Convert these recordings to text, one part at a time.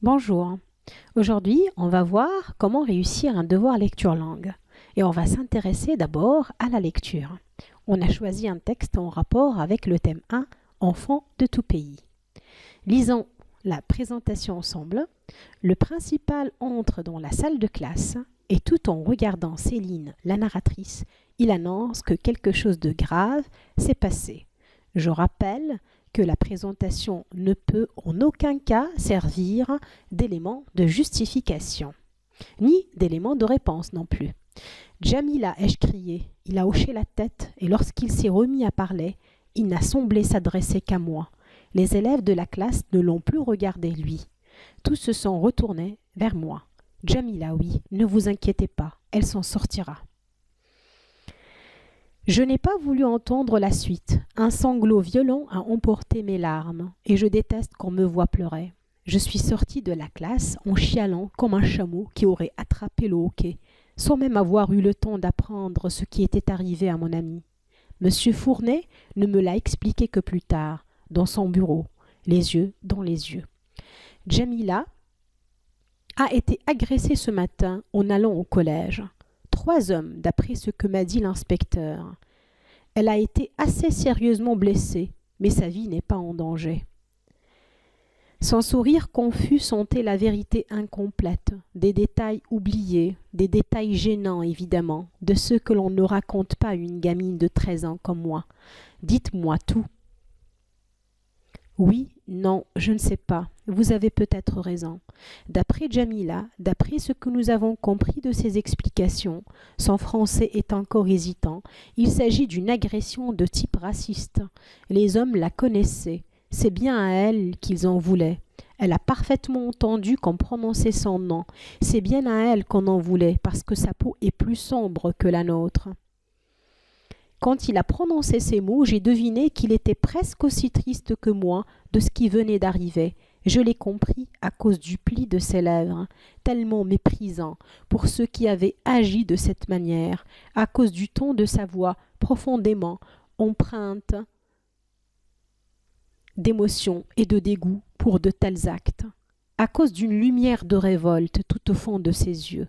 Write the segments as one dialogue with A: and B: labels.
A: Bonjour. Aujourd'hui, on va voir comment réussir un devoir lecture langue. Et on va s'intéresser d'abord à la lecture. On a choisi un texte en rapport avec le thème 1, Enfants de tout pays. Lisons la présentation ensemble. Le principal entre dans la salle de classe et tout en regardant Céline, la narratrice, il annonce que quelque chose de grave s'est passé. Je rappelle que la présentation ne peut en aucun cas servir d'élément de justification, ni d'élément de réponse non plus. Jamila, ai-je crié. Il a hoché la tête et lorsqu'il s'est remis à parler, il n'a semblé s'adresser qu'à moi. Les élèves de la classe ne l'ont plus regardé, lui. Tous se sont retournés vers moi. Jamila, oui, ne vous inquiétez pas, elle s'en sortira. Je n'ai pas voulu entendre la suite. Un sanglot violent a emporté mes larmes, et je déteste qu'on me voie pleurer. Je suis sortie de la classe en chialant comme un chameau qui aurait attrapé le hoquet, sans même avoir eu le temps d'apprendre ce qui était arrivé à mon ami. Monsieur Fournet ne me l'a expliqué que plus tard, dans son bureau, les yeux dans les yeux. Jamila a été agressée ce matin en allant au collège. 3 hommes, d'après ce que m'a dit l'inspecteur. Elle a été assez sérieusement blessée, mais sa vie n'est pas en danger. Son sourire confus sentait la vérité incomplète, des détails oubliés, des détails gênants évidemment, de ceux que l'on ne raconte pas à une gamine de 13 ans comme moi. Dites-moi tout. Oui, non, je ne sais pas. Vous avez peut-être raison. D'après Jamila, d'après ce que nous avons compris de ses explications, son français est encore hésitant. Il s'agit d'une agression de type raciste. Les hommes la connaissaient. C'est bien à elle qu'ils en voulaient. Elle a parfaitement entendu qu'on prononçait son nom. C'est bien à elle qu'on en voulait, parce que sa peau est plus sombre que la nôtre. Quand il a prononcé ces mots, j'ai deviné qu'il était presque aussi triste que moi de ce qui venait d'arriver. Je l'ai compris à cause du pli de ses lèvres, tellement méprisant pour ceux qui avaient agi de cette manière, à cause du ton de sa voix profondément empreinte d'émotion et de dégoût pour de tels actes, à cause d'une lumière de révolte tout au fond de ses yeux.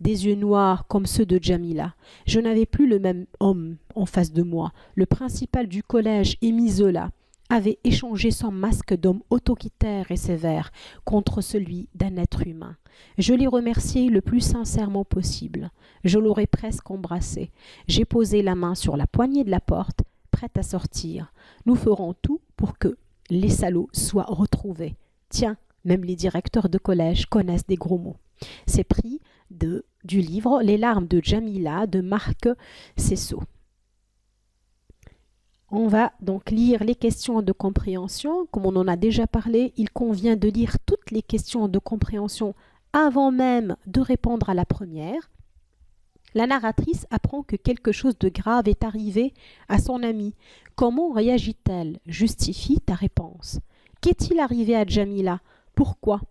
A: Des yeux noirs comme ceux de Jamila. Je n'avais plus le même homme en face de moi. Le principal du collège, Émile Zola, avait échangé son masque d'homme autoritaire et sévère contre celui d'un être humain. Je l'ai remercié le plus sincèrement possible. Je l'aurais presque embrassé. J'ai posé la main sur la poignée de la porte, prête à sortir. Nous ferons tout pour que les salauds soient retrouvés. Tiens, même les directeurs de collège connaissent des gros mots. C'est pris du livre Les larmes de Jamila de Marc Cessot. On va donc lire les questions de compréhension. Comme on en a déjà parlé, il convient de lire toutes les questions de compréhension avant même de répondre à la première. La narratrice apprend que quelque chose de grave est arrivé à son amie. Comment réagit-elle? Justifie ta réponse. Qu'est-il arrivé à Jamila? Pourquoi?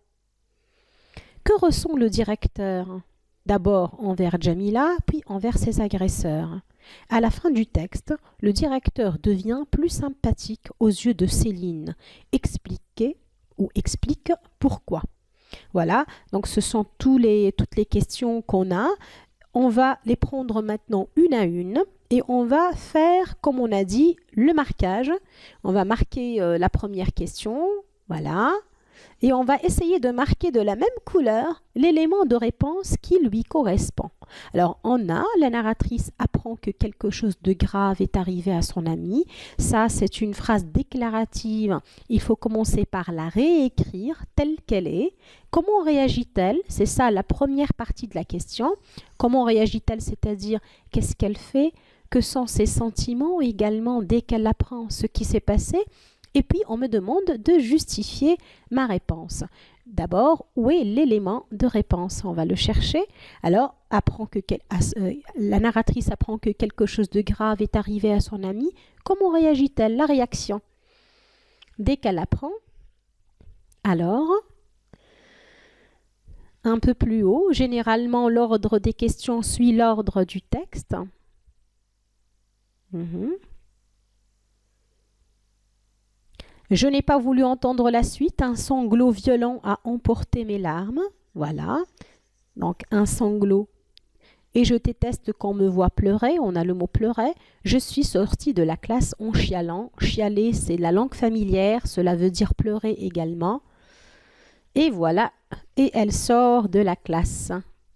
A: Que ressent le directeur? D'abord envers Jamila, puis envers ses agresseurs. À la fin du texte, le directeur devient plus sympathique aux yeux de Céline. Explique pourquoi. Voilà, donc ce sont toutes les questions qu'on a. On va les prendre maintenant une à une et on va faire, comme on a dit, le marquage. On va marquer la première question, voilà. Et on va essayer de marquer de la même couleur l'élément de réponse qui lui correspond. Alors, la narratrice apprend que quelque chose de grave est arrivé à son ami. Ça, c'est une phrase déclarative. Il faut commencer par la réécrire telle qu'elle est. Comment réagit-elle? C'est ça la première partie de la question. Comment réagit-elle? C'est-à-dire, qu'est-ce qu'elle fait? Que sont ses sentiments également dès qu'elle apprend ce qui s'est passé? Et puis, on me demande de justifier ma réponse. D'abord, où est l'élément de réponse? On va le chercher. Alors, la narratrice apprend que quelque chose de grave est arrivé à son ami. Comment réagit-elle? La réaction. Dès qu'elle apprend, alors, un peu plus haut, généralement, l'ordre des questions suit l'ordre du texte. Je n'ai pas voulu entendre la suite. Un sanglot violent a emporté mes larmes. Voilà. Donc, un sanglot. Et je déteste qu'on me voit pleurer. On a le mot pleurer. Je suis sortie de la classe en chialant. Chialer, c'est la langue familière. Cela veut dire pleurer également. Et voilà. Et elle sort de la classe.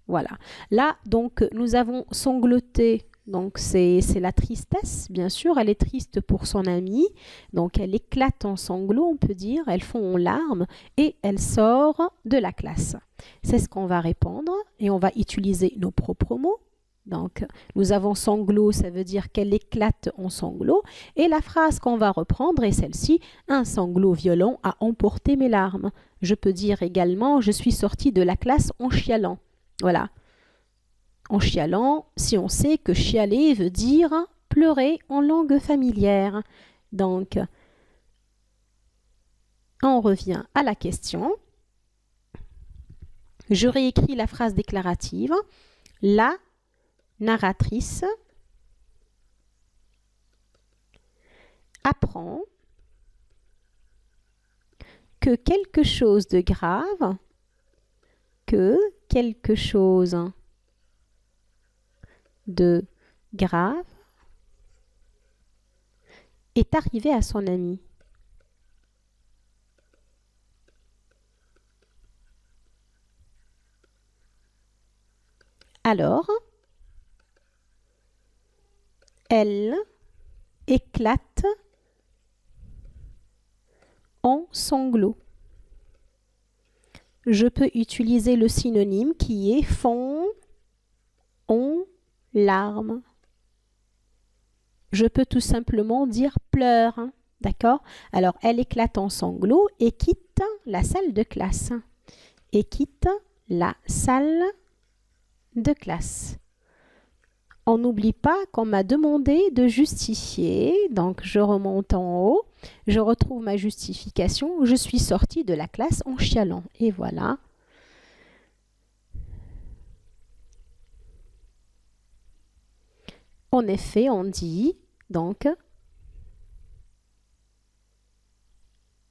A: Voilà. Là, donc, nous avons sangloté. Donc, c'est la tristesse, bien sûr. Elle est triste pour son amie. Donc, elle éclate en sanglots, on peut dire. Elle fond en larmes et elle sort de la classe. C'est ce qu'on va répondre et on va utiliser nos propres mots. Donc, nous avons sanglot, ça veut dire qu'elle éclate en sanglots. Et la phrase qu'on va reprendre est celle-ci. Un sanglot violent a emporté mes larmes. Je peux dire également, je suis sortie de la classe en chialant. Voilà. En chialant, si on sait que chialer veut dire pleurer en langue familière. Donc, on revient à la question. Je réécris la phrase déclarative. La narratrice apprend que quelque chose de grave, est arrivé à son ami. Alors, elle éclate en sanglots. Je peux utiliser le synonyme qui est fond en larmes. Je peux tout simplement dire pleure. D'accord? Alors, elle éclate en sanglots et quitte la salle de classe. Et quitte la salle de classe. On n'oublie pas qu'on m'a demandé de justifier. Donc, je remonte en haut. Je retrouve ma justification. Je suis sortie de la classe en chialant. Et voilà. En effet, on dit, donc,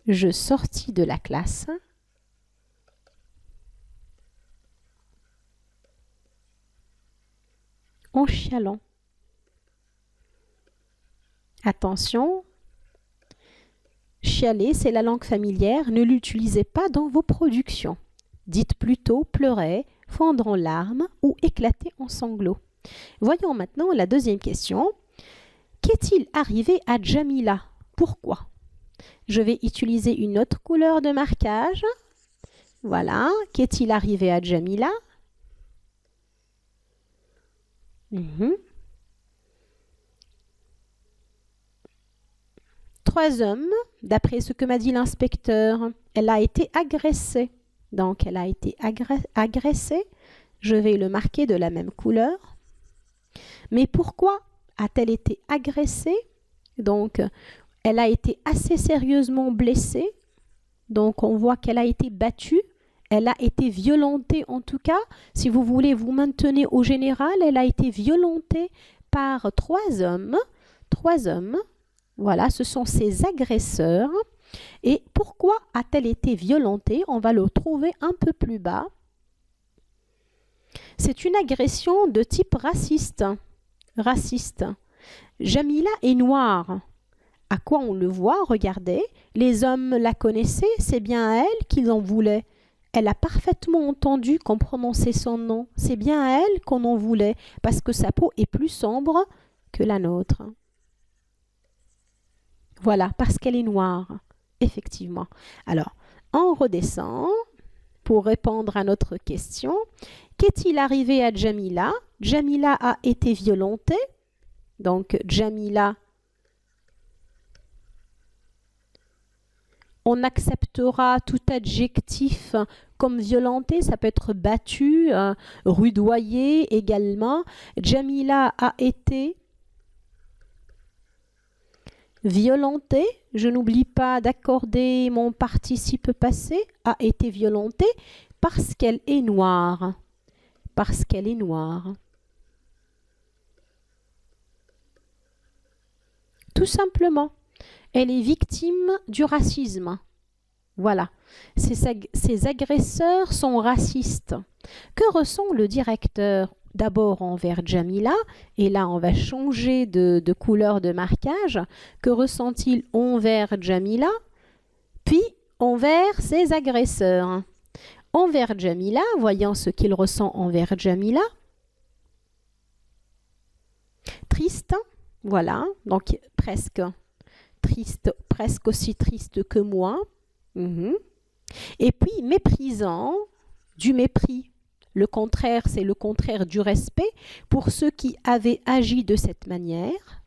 A: je sortis de la classe en chialant. Attention, chialer, c'est la langue familière. Ne l'utilisez pas dans vos productions. Dites plutôt pleurer, fondre en larmes ou éclater en sanglots. Voyons maintenant la deuxième question. Qu'est-il arrivé à Jamila? Pourquoi? Je vais utiliser une autre couleur de marquage. Voilà. Qu'est-il arrivé à Jamila? Trois hommes, d'après ce que m'a dit l'inspecteur. Elle a été agressée. Donc, elle a été agressée. Je vais le marquer de la même couleur. Mais pourquoi a-t-elle été agressée? Donc, elle a été assez sérieusement blessée. Donc, on voit qu'elle a été battue. Elle a été violentée en tout cas. Si vous voulez vous maintenir au général, elle a été violentée par trois hommes. Trois hommes. Voilà, ce sont ses agresseurs. Et pourquoi a-t-elle été violentée? On va le trouver un peu plus bas. C'est une agression de type raciste. Raciste. Jamila est noire. À quoi on le voit? Regardez. Les hommes la connaissaient, c'est bien à elle qu'ils en voulaient. Elle a parfaitement entendu qu'on prononçait son nom. C'est bien à elle qu'on en voulait, parce que sa peau est plus sombre que la nôtre. Voilà, parce qu'elle est noire, effectivement. Alors, on redescend pour répondre à notre question. Qu'est-il arrivé à Jamila? Jamila a été violentée. Donc, Jamila, on acceptera tout adjectif comme violenté. Ça peut être battu, rudoyé également. Jamila a été violentée. Je n'oublie pas d'accorder mon participe passé. A été violentée parce qu'elle est noire. Parce qu'elle est noire. Tout simplement. Elle est victime du racisme. Voilà. Ces agresseurs sont racistes. Que ressent le directeur d'abord envers Jamila? Et là, on va changer de couleur de marquage. Que ressent-il envers Jamila? Puis envers ses agresseurs. Envers Jamila, voyons ce qu'il ressent envers Jamila. Triste, voilà, donc presque triste, presque aussi triste que moi. Et puis méprisant, du mépris. Le contraire, c'est le contraire du respect pour ceux qui avaient agi de cette manière.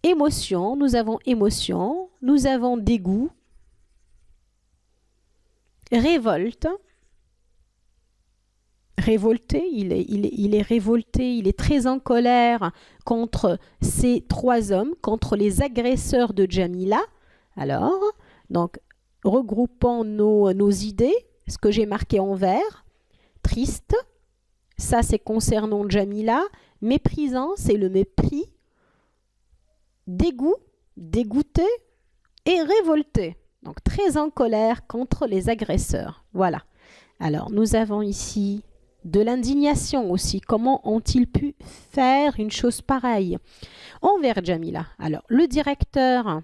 A: Émotion, nous avons dégoût. Révolte. Révolté, il est révolté, il est très en colère contre ces trois hommes, contre les agresseurs de Jamila. Alors, donc, regroupons nos idées, ce que j'ai marqué en vert. Triste, ça c'est concernant Jamila. Méprisant, c'est le mépris. Dégoût, dégoûté et révolté. Donc, très en colère contre les agresseurs. Voilà. Alors, nous avons ici de l'indignation aussi. Comment ont-ils pu faire une chose pareille envers Jamila? Alors, le directeur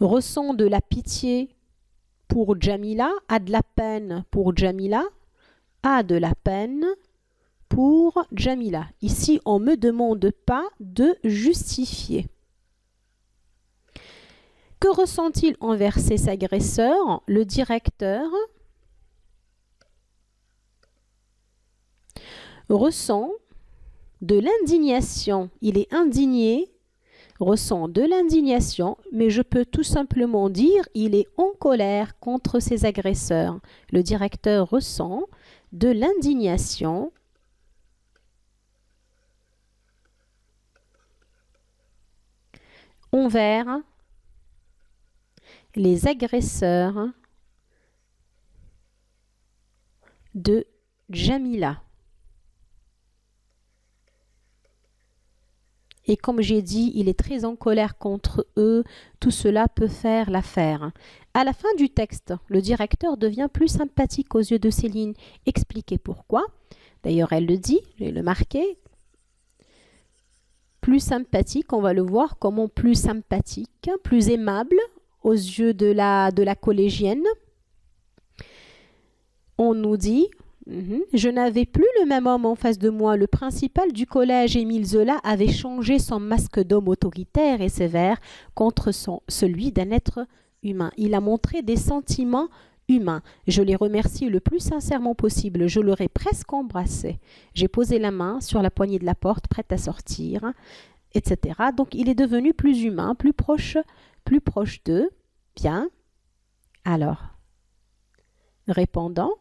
A: ressent de la pitié pour Jamila, a de la peine pour Jamila, a de la peine pour Jamila. Ici, on ne me demande pas de justifier. Que ressent-il envers ses agresseurs? Le directeur ressent de l'indignation. Il est indigné, ressent de l'indignation, mais je peux tout simplement dire il est en colère contre ses agresseurs. Le directeur ressent de l'indignation envers les agresseurs de Jamila. Et comme j'ai dit, il est très en colère contre eux. Tout cela peut faire l'affaire. À la fin du texte, le directeur devient plus sympathique aux yeux de Céline. Expliquez pourquoi. D'ailleurs, elle le dit, je vais le marquer. Plus sympathique, on va le voir comment plus sympathique, plus aimable aux yeux de la collégienne. On nous dit, je n'avais plus le même homme en face de moi. Le principal du collège, Émile Zola, avait changé son masque d'homme autoritaire et sévère contre celui d'un être humain. Il a montré des sentiments humains. Je l'ai remercié le plus sincèrement possible. Je l'aurais presque embrassé. J'ai posé la main sur la poignée de la porte, prête à sortir, etc. Donc, il est devenu plus humain, plus proche d'eux. Bien. Alors, répondant.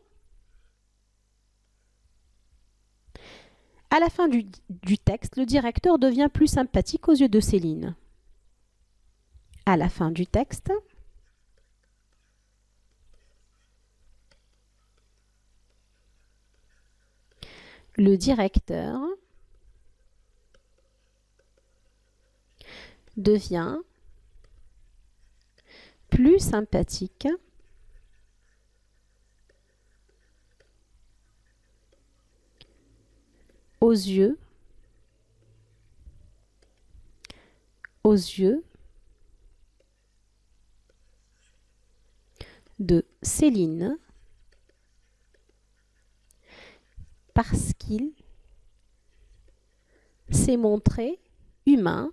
A: À la fin du texte, le directeur devient plus sympathique aux yeux de Céline. À la fin du texte, le directeur devient plus sympathique aux yeux de Céline parce qu'il s'est montré humain,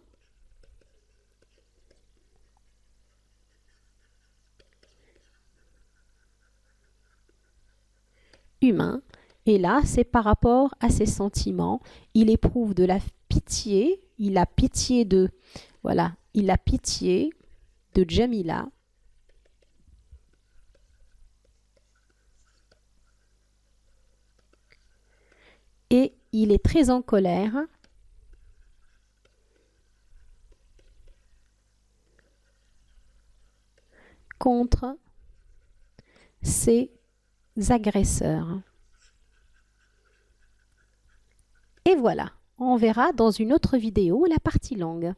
A: et là, c'est par rapport à ses sentiments. Il éprouve de la pitié, il a pitié de Jamila. Et il est très en colère contre ses agresseurs. Et voilà, on verra dans une autre vidéo la partie longue.